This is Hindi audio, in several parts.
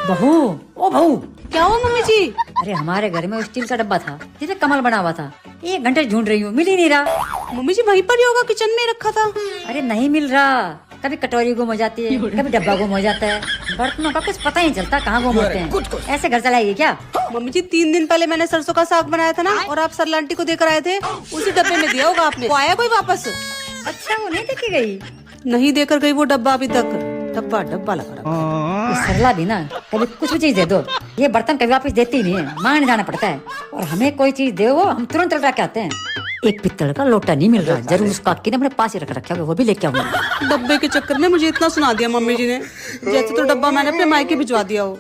बहू, ओ बहू, क्या हुआ मम्मी जी? अरे हमारे घर में स्टील का डब्बा था जिसमें कमल बना हुआ था। 1 घंटे ढूंढ रही हूँ, मिल ही नहीं रहा। मम्मी जी वहीं पर ही होगा, किचन में ही रखा था। अरे नहीं मिल रहा, कभी कटोरी गुम हो जाती है, कभी डब्बा गुम हो जाता है। बर्तनों का कुछ पता ही नहीं चलता कहाँ गुम होते हैं। ऐसे घर चलाएगी क्या? मम्मी जी 3 दिन पहले मैंने सरसों का साग बनाया था ना, और आप सरला आंटी को देकर आए थे, उसी डब्बे में दिया होगा आपने। वो आया कोई वापस? अच्छा, वो नहीं देखी गई? नहीं देकर गई वो डब्बा अभी तक। डब्बा डब्बा लगा रखा। ये सरला भी ना कभी कुछ भी चीज दे दो, ये बर्तन कभी वापस देती नहीं है, मांगने जाना पड़ता है। और हमें कोई चीज दे वो हम तुरंत लौटा के आते हैं। एक पित्तल का लोटा नहीं मिल रहा, जरूर उसका ने अपने पास ही रख रखा है, वो भी लेके आऊंगा। डब्बे के चक्कर में मुझे इतना सुना दिया मम्मी जी ने, जैसे तो डब्बा मैंने अपने मायके भिजवा दिया हो।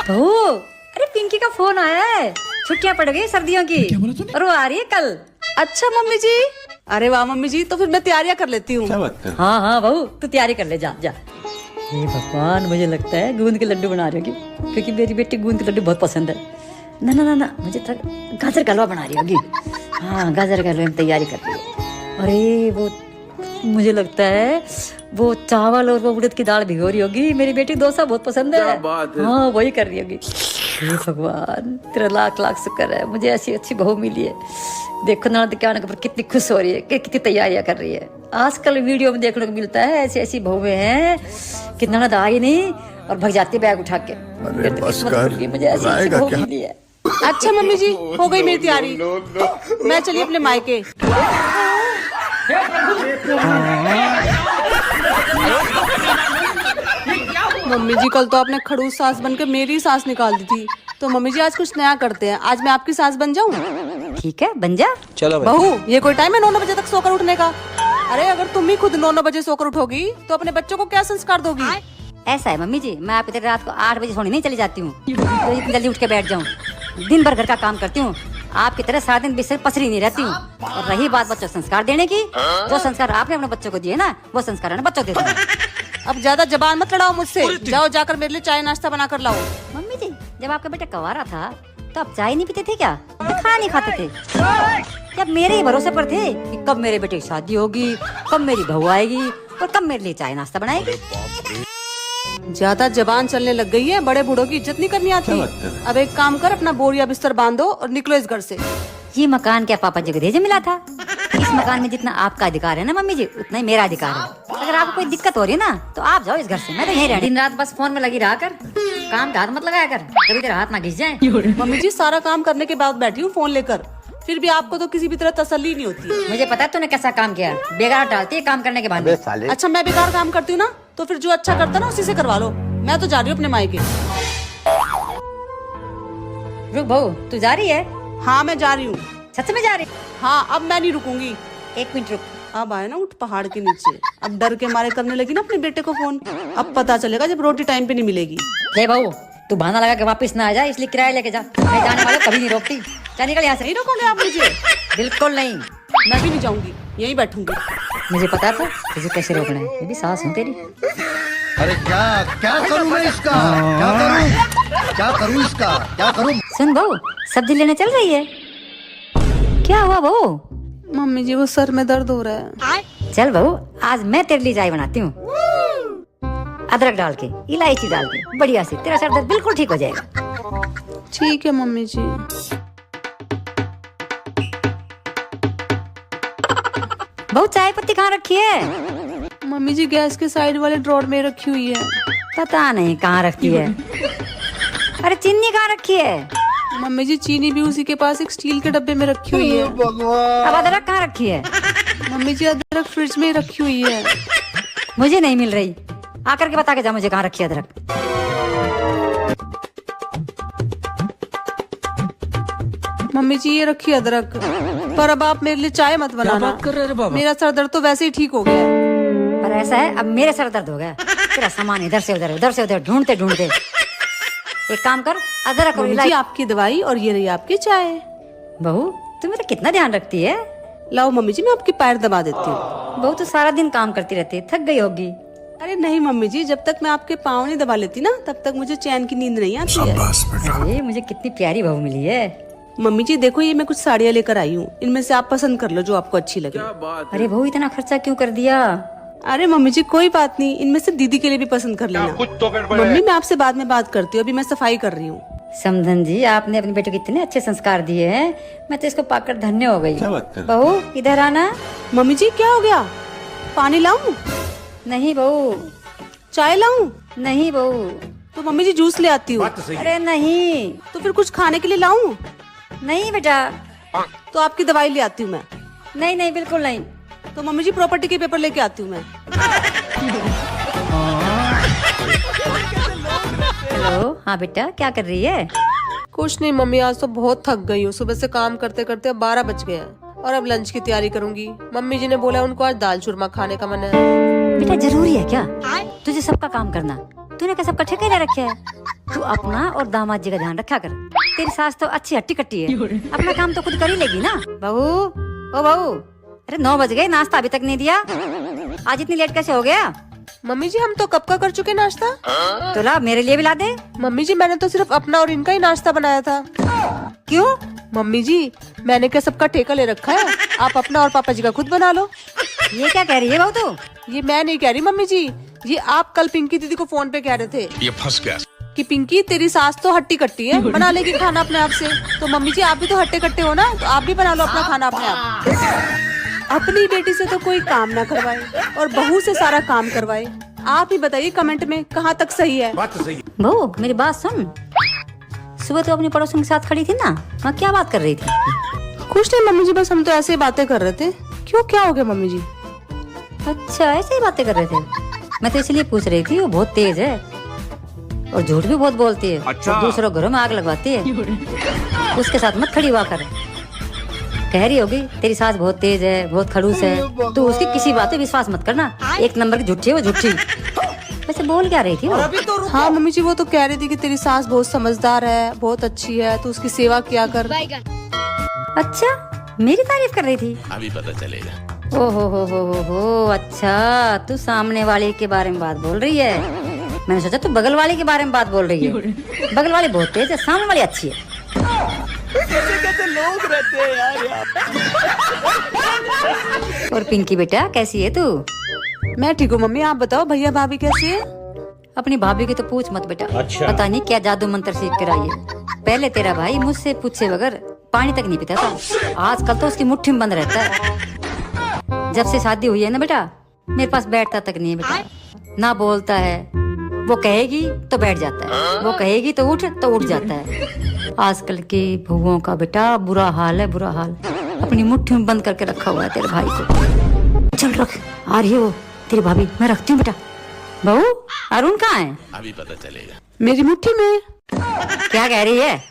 तो अरे पिंकी का फोन आया है, छुट्टियां पड़ गई सर्दियों की और वो आ रही है कल। अच्छा मम्मी जी, अरे वाह मम्मी जी, तो फिर मैं तैयारियां कर लेती हूँ। हाँ हाँ बहू, तू तैयारी कर ले, जा जा। हे भगवान, मुझे लगता है गूंद के लड्डू बना रही होगी, क्योंकि मेरी बेटी गूंद के लड्डू बहुत पसंद है। ना ना ना ना, मुझे तो गाजर का हलवा बना रही होगी। हाँ, गाजर का हलवा में तैयारी कर रही है। अरे वो मुझे लगता है वो चावल और वो उड़द की दाल भिगो रही होगी। मेरी बेटी डोसा बहुत पसंद है। हाँ, वही कर रही होगी। हे भगवान, तेरा लाख लाख शुक्र है, मुझे ऐसी अच्छी बहू मिली है। देखो ना, क्या आने पर कितनी खुश हो रही है, कितनी तैयारियां कर रही है। आजकल वीडियो में देखने को मिलता है ऐसी ऐसी बहुएं हैं कि ननद आई नहीं और भग जाती बैग उठा के। मुझे ऐसी बहू मिली है। अच्छा मम्मी जी, हो गई मेरी तैयारी, मैं चली अपने मायके। मम्मी जी कल तो आपने खड़ूस सास बनकर मेरी सास निकाल दी थी, तो मम्मी जी आज कुछ नया करते हैं। आज मैं आपकी सास बन जाऊं? ठीक है, बन जा। चलो बहू, ये कोई टाइम है 9 बजे तक सोकर उठने का? अरे अगर तुम ही खुद 9 बजे सोकर उठोगी तो अपने बच्चों को क्या संस्कार दोगी? ऐसा है मम्मी जी, मैं आपकी तरह रात को 8 बजे सोने नहीं चली जाती हूँ, तो इतनी जल्दी उठ के बैठ जाऊँ। दिन भर घर का काम करती हूँ, आपकी तरह सारा दिन बिस्तर पसरी नहीं रहती हूँ। और रही बात बच्चों को संस्कार देने की, जो संस्कार आपने अपने बच्चों को दिए ना, वो संस्कार बच्चों दे दो। अब ज्यादा जबान मत लड़ाओ मुझसे, जाओ जाकर मेरे लिए चाय नाश्ता बना कर लाओ। मम्मी जी, जब आपका बेटा कुंवारा था तो आप चाय नहीं पीते थे क्या? खाना नहीं खाते थे? जब मेरे ही भरोसे पर थे कि कब मेरे बेटे की शादी होगी, कब मेरी बहू आएगी और कब मेरे लिए चाय नाश्ता बनाएगी। ज्यादा जबान चलने लग गई है, बड़े बूढ़ों की इज्जत नहीं करनी आती। अब एक काम कर, अपना बोरिया बिस्तर बांधो और निकलो इस घर से। ये मकान क्या पापा जी को दहेज मिला था? इस मकान में जितना आपका अधिकार है ना मम्मी जी, उतना ही मेरा अधिकार है। अगर आपको कोई दिक्कत हो रही है ना, तो आप जाओ इस घर से, मैं तो यहीं रहती। दिन रात बस फोन में लगी रहा कर, काम का हाथ मत लगाया कर, कभी तेरा हाथ ना घिस जाए। मम्मी जी सारा काम करने के बाद बैठी हूँ फोन लेकर, फिर भी आपको तो किसी भी तरह तसल्ली नहीं होती। मुझे पता है तूने कैसा काम किया, बेकार डालती है काम करने के बाद। अच्छा मैं बेकार काम करती हूँ ना, तो फिर जो अच्छा करता ना उसी से करवा लो। मैं तो जा रही हूँ अपने मायके। रुक बहू, तू जा रही है? हाँ मैं जा रही हूँ। सच में जा रही? हाँ, अब मैं नहीं रुकूंगी। 1 मिनट रुक। अब आए ना उठ पहाड़ के नीचे, अब डर के मारे करने लगी ना अपने बेटे को फोन। अब पता चलेगा जब रोटी टाइम पे नहीं मिलेगी। ले बहू, तू बहाना लगा के वापस ना आ जाए, इसलिए किराया लेके जा। मैं जाने वाले कभी नहीं रोकती, चल निकल यहाँ से। नहीं रोकोगे आप मुझे? बिल्कुल नहीं। मैं भी नहीं जाऊंगी, यहीं बैठूंगी। मुझे पता था तुझे कैसे रोकना है, मैं भी सास हूँ तेरी। अरे क्या क्या करूं मैं इसका? क्या करूं इसका? क्या करूं? सुन बहू, सब्जी लेने चल रही है? क्या हुआ बहू? मम्मी जी वो सर में दर्द हो रहा है। चल बहू, आज मैं तेरे लिए चाय बनाती हूँ, अदरक डाल के, इलायची डाल के, बढ़िया से, तेरा सर दर्द बिल्कुल ठीक हो जाएगा। ठीक है मम्मी जी। बहू चाय पत्ती कहाँ रखी है? मम्मी जी गैस के साइड वाले ड्रॉर में रखी हुई है। पता नहीं कहाँ रखी है। अरे चीनी कहाँ रखी है? मम्मी जी चीनी भी उसी के पास एक स्टील के डब्बे में रखी हुई है। अब अदरक कहाँ रखी है? मम्मी जी अदरक फ्रिज में ही रखी हुई है। मुझे नहीं मिल रही, आकर के बता के जा मुझे कहाँ रखी है अदरक। मम्मी जी ये रखी अदरक, पर अब आप मेरे लिए चाय मत बनाना। बात कर रहे रे बाबा? मेरा सर दर्द तो वैसे ही ठीक हो गया है। पर ऐसा है, अब मेरे सर दर्द हो गया, तेरा सामान इधर से उधर ढूंढते ढूंढते। एक काम कर, अदरक और मम्मी जी इलायची। आपकी दवाई और ये रही आपकी चाय। बहू तू मेरा कितना ध्यान रखती है। लाओ मम्मी जी मैं आपकी पैर दबा देती हूँ। बहू तू सारा दिन काम करती रहती है, थक गई होगी। अरे नहीं मम्मी जी, जब तक मैं आपके पाँव नहीं दबा लेती ना, तब तक मुझे चैन की नींद नहीं आती है। अरे मुझे कितनी प्यारी बहू मिली है। मम्मी जी देखो, ये मैं कुछ साड़ियाँ लेकर आई हूँ, इनमें से आप पसंद कर लो जो आपको अच्छी लगे। अरे बहू इतना खर्चा क्यों कर दिया? अरे मम्मी जी कोई बात नहीं, इनमें से दीदी के लिए भी पसंद कर लेना। मम्मी मैं आपसे बाद में बात करती हूँ, अभी मैं सफाई कर रही हूँ। समधन जी, आपने अपने बेटे को इतने अच्छे संस्कार दिए हैं, मैं तो इसको पाकर धन्य हो गई। बहू इधर आना। मम्मी जी क्या हो गया? पानी लाऊं? नहीं बहू। चाय लाऊं? नहीं बहू। तो मम्मी जी जूस ले आती हूँ। अरे नहीं। तो फिर कुछ खाने के लिए लाऊं? नहीं बेटा। तो आपकी दवाई ले आती हूँ मैं। नहीं नहीं बिल्कुल नहीं। तो मम्मी जी प्रॉपर्टी के पेपर लेके आती हूँ मैं। हेलो, हाँ बेटा क्या कर रही है? कुछ नहीं मम्मी, आज तो बहुत थक गई हूँ। सुबह से काम करते करते अब 12 बज गए हैं और अब लंच की तैयारी करूंगी। मम्मी जी ने बोला उनको आज दाल चूरमा खाने का मन है। बेटा जरूरी है क्या तुझे सबका काम करना? तूने क्या सबका ठेका ले रखे है? तू अपना और दामाद जी का ध्यान रखा कर। तेरी सास तो अच्छी हट्टी कट्टी है, अपना काम तो खुद कर ही लेगी ना। बहू, ओ बहू, अरे 9 बज गए, नाश्ता अभी तक नहीं दिया। आज इतनी लेट कैसे हो गया? मम्मी जी हम तो कब का कर चुके नाश्ता। तो ला मेरे लिए भी ला दे। मम्मी जी मैंने तो सिर्फ अपना और इनका ही नाश्ता बनाया था। क्यों? मम्मी जी मैंने क्या सबका ठेका ले रखा है? आप अपना और पापा जी का खुद बना लो। ये क्या कह रही है बहू तू? ये मैं नहीं कह रही मम्मी जी, ये आप कल पिंकी दीदी को फोन पे कह रहे थे ये फंस गया कि पिंकी तेरी सास तो हट्टी कट्टी है, बना लेगी खाना अपने आप से। तो मम्मी जी आप भी तो हट्टे कट्टे हो ना, तो आप भी बना लो अपना खाना अपने आप। अपनी बेटी से तो कोई काम ना करवाए और बहू से सारा काम करवाए। आप ही बताइए कमेंट में कहाँ तक सही है। बहू मेरी बात सुन, सुबह तो अपनी पड़ोसन के साथ खड़ी थी ना, वहाँ क्या बात कर रही थी? कुछ नहीं मम्मी जी, बस हम तो ऐसे ही बातें कर रहे थे। क्यों क्या हो गया मम्मी जी? अच्छा ऐसे ही बातें कर रहे थे? मैं तो इसलिए पूछ रही थी, वो बहुत तेज है और झूठ भी बहुत बोलती है। अच्छा। दूसरों घरों में आग लगवाती है। उसके साथ मत खड़ी हुआ कर। कह रही होगी तेरी सास बहुत तेज है, बहुत खड़ूस है, तो उसकी किसी बात पे विश्वास मत करना। एक नंबर की झूठी है वो, झूठी। वैसे बोल क्या रही थी वो? हाँ मम्मी जी वो तो कह रही थी कि तेरी सास बहुत समझदार है, बहुत अच्छी है, तो उसकी सेवा किया कर। अच्छा मेरी तारीफ कर रही थी? अभी पता चलेगा। ओ हो, अच्छा तू सामने वाले के बारे में बात बोल रही है। मैंने सोचा तू बगल वाले के बारे में बात बोल रही है। बगल वाली बहुत तेज है, सामने वाली अच्छी है। कैसे लोग रहते हैं यार। और पिंकी बेटा कैसी है तू? मैं ठीक हूँ मम्मी, आप बताओ भैया भाभी कैसे है? अपनी भाभी की तो पूछ मत बेटा। अच्छा। पता नहीं क्या जादू मंत्र सीख कर आई है। पहले तेरा भाई मुझसे पूछे बगैर पानी तक नहीं पीता था, आजकल तो उसकी मुट्ठी में बंद रहता है। जब से शादी हुई है ना बेटा, मेरे पास बैठता तक नहीं है बेटा, ना बोलता है। वो कहेगी तो बैठ जाता है, वो कहेगी तो उठ जाता है। आजकल की बहुओं का बेटा बुरा हाल है, बुरा हाल। अपनी मुट्ठी में बंद करके रखा हुआ है तेरे भाई को। चल रख, आ रही है वो तेरी भाभी, मैं रखती हूँ बेटा। बहू अरुण कहाँ है? अभी पता चलेगा। मेरी मुट्ठी में। क्या कह रही है?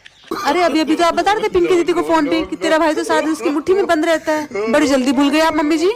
अरे अभी तो आप बता रहे थे पिंकी दीदी को फोन पे कि तेरा भाई तो सारा दिन उसकी मुट्ठी में बंद रहता है। बड़ी जल्दी भूल गए आप मम्मी जी।